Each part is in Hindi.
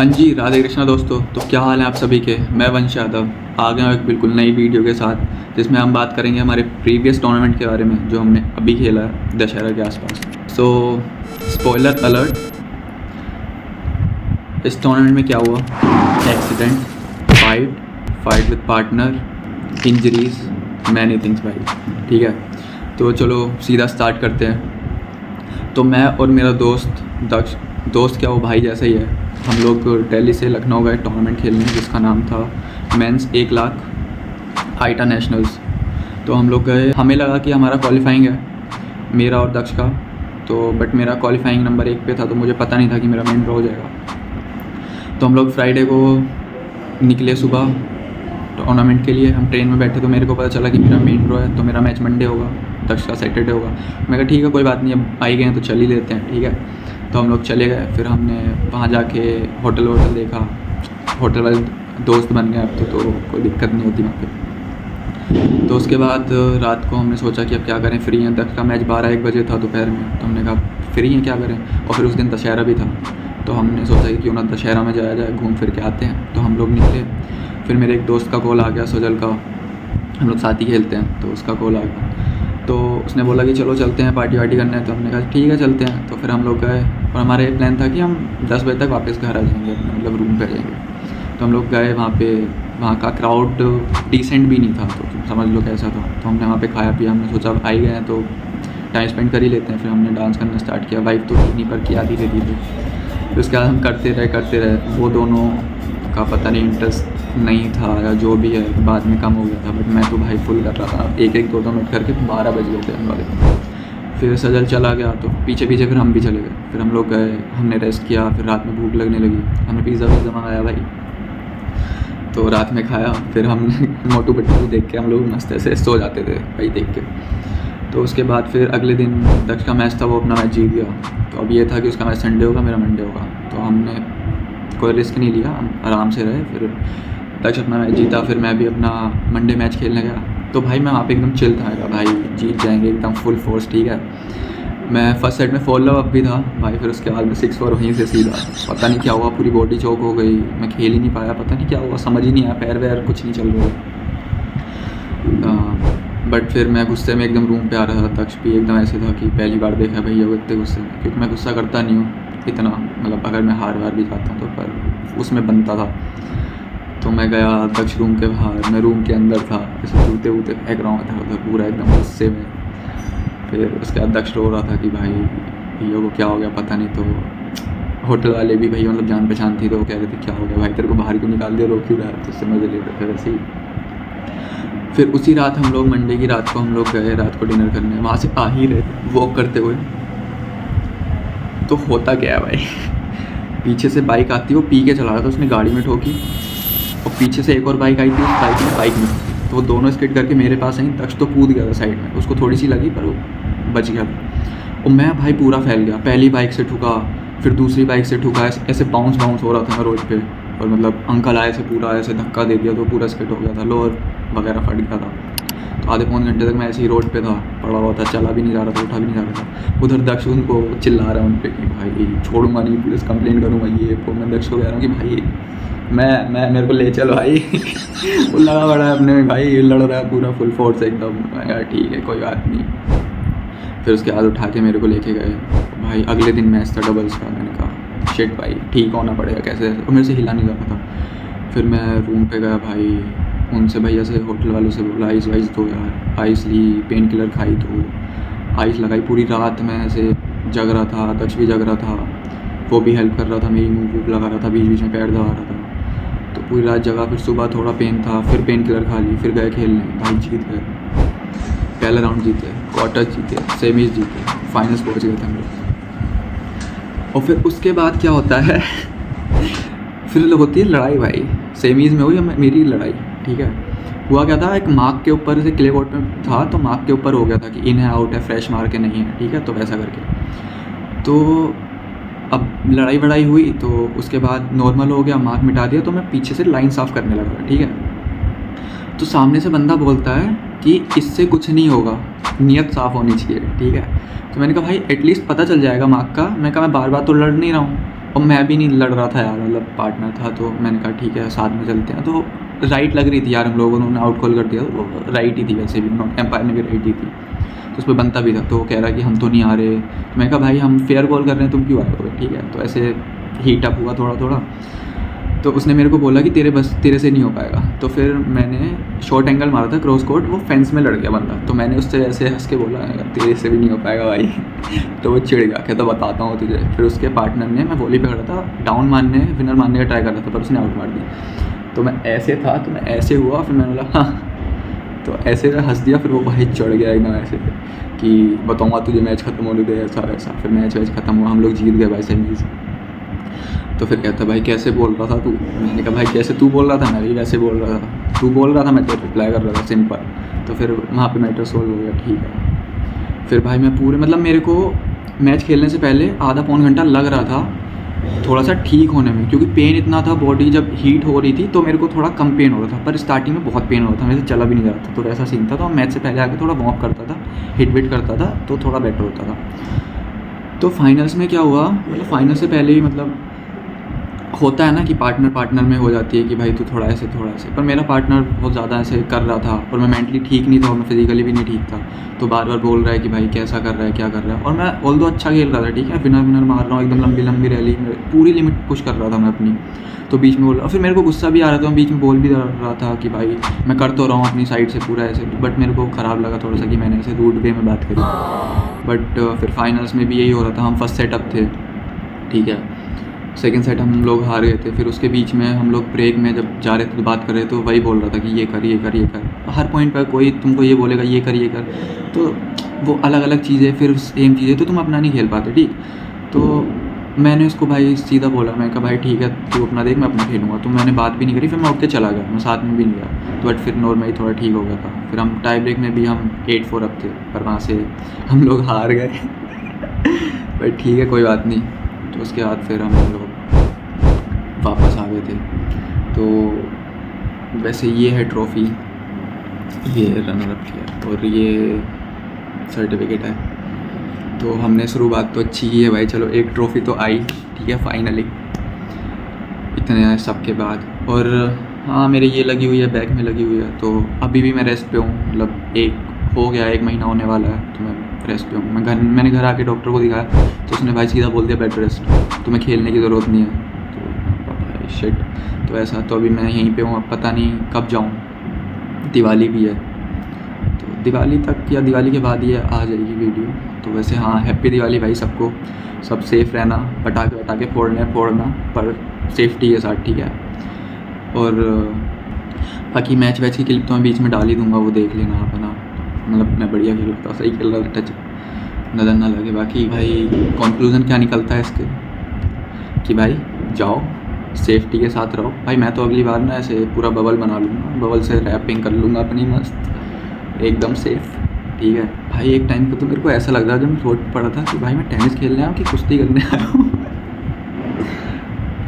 हाँ जी, राधे कृष्णा दोस्तों। तो क्या हाल है आप सभी के। मैं वंश यादव आ गया हूँ एक बिल्कुल नई वीडियो के साथ, जिसमें हम बात करेंगे हमारे प्रीवियस टूर्नामेंट के बारे में जो हमने अभी खेला है दशहरा के आसपास। सो स्पॉइलर अलर्ट, इस टूर्नामेंट में क्या हुआ, accident, fight with partner, injuries, many things भाई। ठीक है, तो चलो सीधा स्टार्ट करते हैं। तो मैं और मेरा दोस्त दक्ष, दोस्त क्या वो भाई जैसा ही है, हम लोग दिल्ली से लखनऊ गए टूर्नामेंट खेलने जिसका नाम था मेंस 1 लाख हाइटा नेशनल्स। तो हम लोग गए, हमें लगा कि हमारा क्वालिफाइंग है मेरा और दक्ष का, तो बट मेरा क्वालिफाइंग नंबर 1 पे था, तो मुझे पता नहीं था कि मेरा मेन ड्रॉ हो जाएगा। तो हम लोग फ्राइडे को निकले सुबह टूर्नामेंट के लिए। हम ट्रेन में बैठे तो मेरे को पता चला कि मेरा मेन ड्रॉ है, तो मेरा मैच मंडे होगा, दक्ष का सैटरडे होगा। मैं कहा ठीक है कोई बात नहीं, अब आ ही गए हैं तो चल ही लेते हैं। ठीक है, तो हम लोग चले गए। फिर हमने वहाँ जाके होटल देखा, होटल वाले दोस्त बन गए अब तो कोई दिक्कत नहीं होती वहाँ पे। तो उसके बाद रात को हमने सोचा कि अब क्या करें, फ्री हैं, दक्ष का मैच 12-1 बजे था दोपहर में, तो हमने कहा फ्री हैं क्या करें। और फिर उस दिन दशहरा भी था, तो हमने सोचा कि क्यों ना दशहरा में जाया जाए, घूम फिर के आते हैं। तो हम लोग निकले। फिर मेरे एक दोस्त का कॉल आ गया, सुजल का, हम लोग साथ ही खेलते हैं, तो उसका कॉल आ गया। तो उसने बोला कि चलो चलते हैं पार्टी वार्टी करने। तो हमने कहा ठीक है चलते हैं। तो फिर हम लोग गए और हमारा ये प्लान था कि हम 10 बजे तक वापस घर आ जाएंगे, मतलब रूम पे आ जाएंगे। तो हम लोग गए वहाँ पे, वहाँ का क्राउड डिसेंट भी नहीं था, तो समझ लो कैसा था। तो हमने वहाँ पे खाया पिया, हमने सोचा आ ही गए हैं तो टाइम स्पेंड कर ही लेते हैं। फिर हमने डांस करना स्टार्ट किया, वाइफ तो नहीं पर किया धीरे धीरे। फिर उसके बाद हम करते रहे। वो दोनों का पता नहीं इंटरेस्ट नहीं था या जो भी है, बाद में कम हो गया था, बट मैं तो भाई फुल कर रहा था, 1-2 मिनट करके 12 बज गए थे हम वाले। फिर सजल चला गया तो पीछे फिर हम भी चले गए। फिर हम लोग गए, हमने रेस्ट किया। फिर रात में भूख लगने लगी, हमने पिज़्ज़ा मंगाया भाई, तो रात में खाया। फिर हमने मोटू पतलू को देख के हम लोग मस्त ऐसे सो जाते थे भाई देख के। तो उसके बाद फिर अगले दिन दक्ष का मैच था, वो अपना मैच जीत गया। तो अब ये था कि उसका मैच संडे होगा, मेरा मंडे होगा, तो हमने कोई रिस्क नहीं लिया, हम आराम से रहे। फिर दक्ष अपना मैच जीता, फिर मैं भी अपना मंडे मैच खेलने गया। तो भाई मैं वहाँ पे एकदम चिल था, भाई जीत जाएंगे एकदम फुल फोर्स। ठीक है, मैं फर्स्ट सेट में 4 लव अप भी था भाई। फिर उसके बाद में 6-4 वहीं से सीधा, पता नहीं क्या हुआ, पूरी बॉडी चौक हो गई, मैं खेल ही नहीं पाया, पता नहीं क्या हुआ, समझ ही नहीं आया, पैर वैर कुछ नहीं चल रहा। बट फिर मैं गुस्से में एकदम रूम पे आ रहा था। दक्ष भी एकदम ऐसे था कि पहली बार देखा भैया को इतने गुस्से में, क्योंकि मैं गुस्सा करता नहीं हूँ इतना, मतलब अगर मैं हार भी जाता हूँ तो, पर उसमें बनता था। तो मैं गया दक्ष रूम के बाहर, मैं रूम के अंदर था, ऐसे जूते वूते फेंक रहा हूँ उधर पूरा एकदम गुस्से में। फिर उसके बाद दक्ष रो रहा था कि भाई भैया को क्या हो गया पता नहीं। तो होटल वाले भी भैया मतलब जान पहचान थी, तो वो कह रहे थे क्या हो गया भाई, तेरे को बाहर क्यों निकाल दिया, रो क्यों रहा है, तो उससे मज़े ले रहे थे वैसे ही। फिर उसी रात हम लोग, मंडे की रात को हम लोग गए रात को डिनर करने। वहाँ से आ ही रहे वॉक करते हुए, तो होता क्या है भाई, पीछे से बाइक आती, वो पी के चला रहा था, उसने गाड़ी में ठोकी, और पीछे से एक और बाइक आई थी, उस बाइक में तो वो दोनों स्किड करके मेरे पास आई। दक्ष तो कूद गया था साइड में, उसको थोड़ी सी लगी पर वो बच गया था। और मैं भाई पूरा फैल गया, पहली बाइक से ठुका, फिर दूसरी बाइक से ठुका, ऐसे बाउंस हो रहा था मैं रोड पे। और मतलब अंकल आए से पूरा ऐसे धक्का दे दिया, तो पूरा स्किड हो गया था, लोअर वगैरह फट गया था। तो आधे पौन घंटे तक मैं ऐसे ही रोड पे था, पड़ा हुआ था, चला भी नहीं जा रहा था, उठा भी नहीं जा रहा था। उधर दक्ष उनको चिल्ला रहा है उन पर कि भाई छोड़ूंगा नहीं, पुलिस कंप्लेंट करूँगा ये वो। मैं दक्ष को कह रहा हूँ कि भाई मैं मेरे को ले चलो भाई। वो लगा बड़ा है अपने में भाई, लड़ रहा है पूरा फुल फोर्स एकदम। मैं कहा ठीक है कोई बात नहीं। फिर उसके बाद उठा के मेरे को लेके गए भाई। अगले दिन मैच था डबल्स का, मैंने कहा शिट भाई ठीक होना पड़ेगा कैसे, और मेरे से हिला नहीं जाता था। फिर मैं रूम पे गया भाई, उनसे भैया से, होटल वालों से बोला आइस वाइस दो यार, आइस ली, पेन किलर खाई, तो आइस लगाई। पूरी रात में ऐसे जग रहा था, दक्ष भी जग रहा था, वो भी हेल्प कर रहा था, मेरी मुँह वूँह लगा रहा था, बीच बीच में पैर दबा रहा था। तो पूरी रात जगह, फिर सुबह थोड़ा पेन था, फिर पेन किलर खा ली, फिर गए खेलने भाई, जीत गए, पहला राउंड जीते, क्वार्टर जीते, सेमीज जीते, फाइनल्स पहुँच गए थे हम लोग। और फिर उसके बाद क्या होता है फिर होती है लड़ाई भाई। सेमीज़ में हुई मेरी लड़ाई। ठीक है, हुआ क्या था, एक मार्क के ऊपर से क्ले कोर्ट में था, तो मार्क के ऊपर हो गया था कि इन है आउट है, फ्रेश मार के नहीं है। ठीक है, तो वैसा करके तो अब लड़ाई वड़ाई हुई, तो उसके बाद नॉर्मल हो गया, मार्क मिटा दिया, तो मैं पीछे से लाइन साफ़ करने लगा। ठीक है, तो सामने से बंदा बोलता है कि इससे कुछ नहीं होगा, नीयत साफ़ होनी चाहिए। ठीक है, तो मैंने कहा भाई एटलीस्ट पता चल जाएगा मार्क का। मैं कहा मैं बार बार तो लड़ नहीं रहा हूँ, और मैं भी नहीं लड़ रहा था यार, मतलब पार्टनर था, तो मैंने कहा ठीक है साथ में चलते हैं। तो राइट लग रही थी यार, हम लोगों ने आउट कॉल कर दिया, तो राइट ही थी वैसे भी, नॉट एम्पायर ने भी राइट ही थी, तो उस पर बनता भी था। तो वो कह रहा कि हम तो नहीं आ रहे, तो मैं कहा भाई हम फेयर कॉल कर रहे हैं, तुम क्यों आए हो, ठीक है। तो ऐसे हीट अप हुआ थोड़ा थोड़ा, तो उसने मेरे को बोला कि तेरे से नहीं हो पाएगा। तो फिर मैंने शॉर्ट एंगल मारा था क्रॉस कोर्ट, वो फेंस में लड़ गया बंदा, तो मैंने उससे ऐसे हंस के बोला तेरे से भी नहीं हो पाएगा भाई। तो वो चिढ़ गया, कहता बताता हूँ तुझे। फिर उसके पार्टनर ने, मैं वॉली पे खड़ा था, डाउन मारने विनर मारने का ट्राई कर रहा था, पर उसने आउट मार दिया। तो मैं ऐसे था, तो मैं ऐसे हुआ, फिर मैंने बोला हाँ, तो ऐसे हंस दिया। फिर वो भाई चढ़ गया एकदम ऐसे कि बताऊँगा तुझे, मैच ख़त्म होने दे, ऐसा वैसा। फिर मैच ख़त्म हुआ, हम लोग जीत गए भाई सेमीज़। तो फिर कहता भाई कैसे बोल रहा था तू, मैंने कहा भाई जैसे तू बोल रहा था मैं भी वैसे बोल रहा था, तू बोल रहा था मैं तो रिप्लाई कर रहा था, सिंपल। तो फिर वहाँ पे मैटर सोल्व हो गया, ठीक है। फिर भाई मैं पूरे, मतलब मेरे को मैच खेलने से पहले आधा पौन घंटा लग रहा था थोड़ा सा ठीक होने में, क्योंकि पेन इतना था, बॉडी जब हीट हो रही थी तो मेरे को थोड़ा कम पेन हो रहा था, पर स्टार्टिंग में बहुत पेन हो रहा था, मेरे से चला भी नहीं जा रहा था। तो वैसा सीन था, तो मैच से पहले आके थोड़ा वार्म अप करता था, हिट विट करता था, तो थोड़ा बेटर होता था। तो फाइनल्स में क्या हुआ, मतलब फाइनल से पहले ही, मतलब होता है ना कि पार्टनर में हो जाती है कि भाई तू थोड़ा ऐसे, पर मेरा पार्टनर बहुत ज़्यादा ऐसे कर रहा था, और मैं मेंटली ठीक नहीं था, और मैं फिजिकली भी नहीं ठीक था। तो बार बार बोल रहा है कि भाई कैसा कर रहा है, क्या कर रहा है। और मैं ऑल्दो अच्छा खेल रहा था, ठीक है, विनर मार रहा हूँ, एकदम लंबी रैली, पूरी लिमिट पुश कर रहा था मैं अपनी। तो बीच में बोल रहा, फिर मेरे को गुस्सा भी आ रहा था, मैं बीच में बोल भी रहा था कि भाई मैं कर तो रहा हूँ अपनी साइड से पूरा ऐसे, बट मेरे को ख़राब लगा थोड़ा सा कि मैंने ऐसे रूड वे में बात करी। बट फिर फाइनल्स में भी यही हो रहा था, हम फर्स्ट सेटअप थे, ठीक है, सेकंड सेट हम लोग हार गए थे। फिर उसके बीच में हम लोग ब्रेक में जब जा रहे थे तो बात कर रहे थे, तो वही बोल रहा था कि ये कर। हर पॉइंट पर कोई तुमको ये बोलेगा ये कर, तो वो अलग अलग चीज़ें, फिर सेम चीज़ें, तो तुम अपना नहीं खेल पाते, ठीक। तो मैंने उसको भाई सीधा बोला, मैं कहा भाई ठीक है तू अपना देख, मैं अपना खेलूँगा। तो मैंने बात भी नहीं करी, फिर मैं उठ के चला गया, मैं साथ में भी नहीं गया। तो बट फिर नॉर्मली थोड़ा ठीक हो गया था। फिर हम टाई ब्रेक में भी हम 8-4 अप थे, पर वहाँ से हम लोग हार गए। बट ठीक है, कोई बात नहीं। तो उसके बाद फिर हम लोग वापस आ गए थे। तो वैसे ये है ट्रॉफ़ी, ये रनर अप किया, और ये सर्टिफिकेट है। तो हमने शुरुआत तो अच्छी की है भाई, चलो एक ट्रॉफ़ी तो आई, ठीक है, फाइनली इतने सब के बाद। और हाँ, मेरे ये लगी हुई है, बैक में लगी हुई है, तो अभी भी मैं रेस्ट पे हूँ, मतलब एक महीना होने वाला है, तो मैं रेस्ट पे हूँ। मैंने घर आके डॉक्टर को दिखाया, तो उसने भाई सीधा बोल दिया बेड रेस्ट, तुम्हें खेलने की ज़रूरत नहीं है। तो शिट, तो ऐसा, तो अभी मैं यहीं पे हूँ, अब पता नहीं कब जाऊँ, दिवाली भी है, तो दिवाली तक या दिवाली के बाद ये आ जाएगी वीडियो। तो वैसे हाँ, हैप्पी दिवाली भाई सबको, सब सेफ़ रहना, पटाखे फोड़ना, पर सेफ्टी के साथ, ठीक है। और बाकी मैच की क्लिप तो मैं बीच में डाल ही दूँगा, वो देख लेना अपना, मतलब मैं बढ़िया खेल रहा था, सही खेल रहा था, टच नज़र ना लगे। बाकी भाई कंक्लूज़न क्या निकलता है इसके, कि भाई जाओ सेफ्टी के साथ रहो भाई। मैं तो अगली बार ना ऐसे पूरा बबल बना लूँगा, बबल से रैपिंग कर लूँगा अपनी मस्त, एकदम सेफ़, ठीक है भाई। एक टाइम पे तो मेरे को ऐसा लग रहा था जब मैं रोड पर पड़ा था कि भाई मैं टेनिस खेलने आया हूँ कि कुश्ती करने आया हूँ।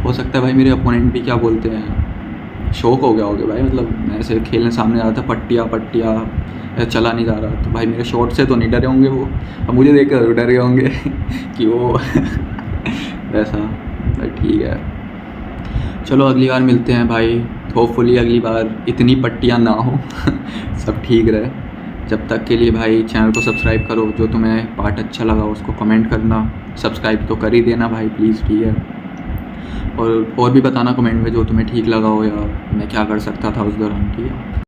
हो सकता है भाई मेरे अपोनेंट भी क्या बोलते हैं, शौक हो गया होगा भाई, मतलब मैं ऐसे खेलने सामने आ रहा था, पट्टिया चला नहीं जा रहा, तो भाई मेरे शॉट से तो नहीं डरे होंगे वो, अब मुझे देख कर डरे होंगे कि वो वैसा। ठीक है, चलो अगली बार मिलते हैं भाई, होपफुली अगली बार इतनी पट्टियाँ ना हो सब ठीक रहे। जब तक के लिए भाई चैनल को सब्सक्राइब करो, जो तुम्हें पार्ट अच्छा लगा उसको कमेंट करना, सब्सक्राइब तो कर ही देना भाई प्लीज़, ठीक है। और भी बताना कमेंट में जो तुम्हें ठीक लगा हो, या मैं क्या कर सकता था उस दौरान, ठीक है।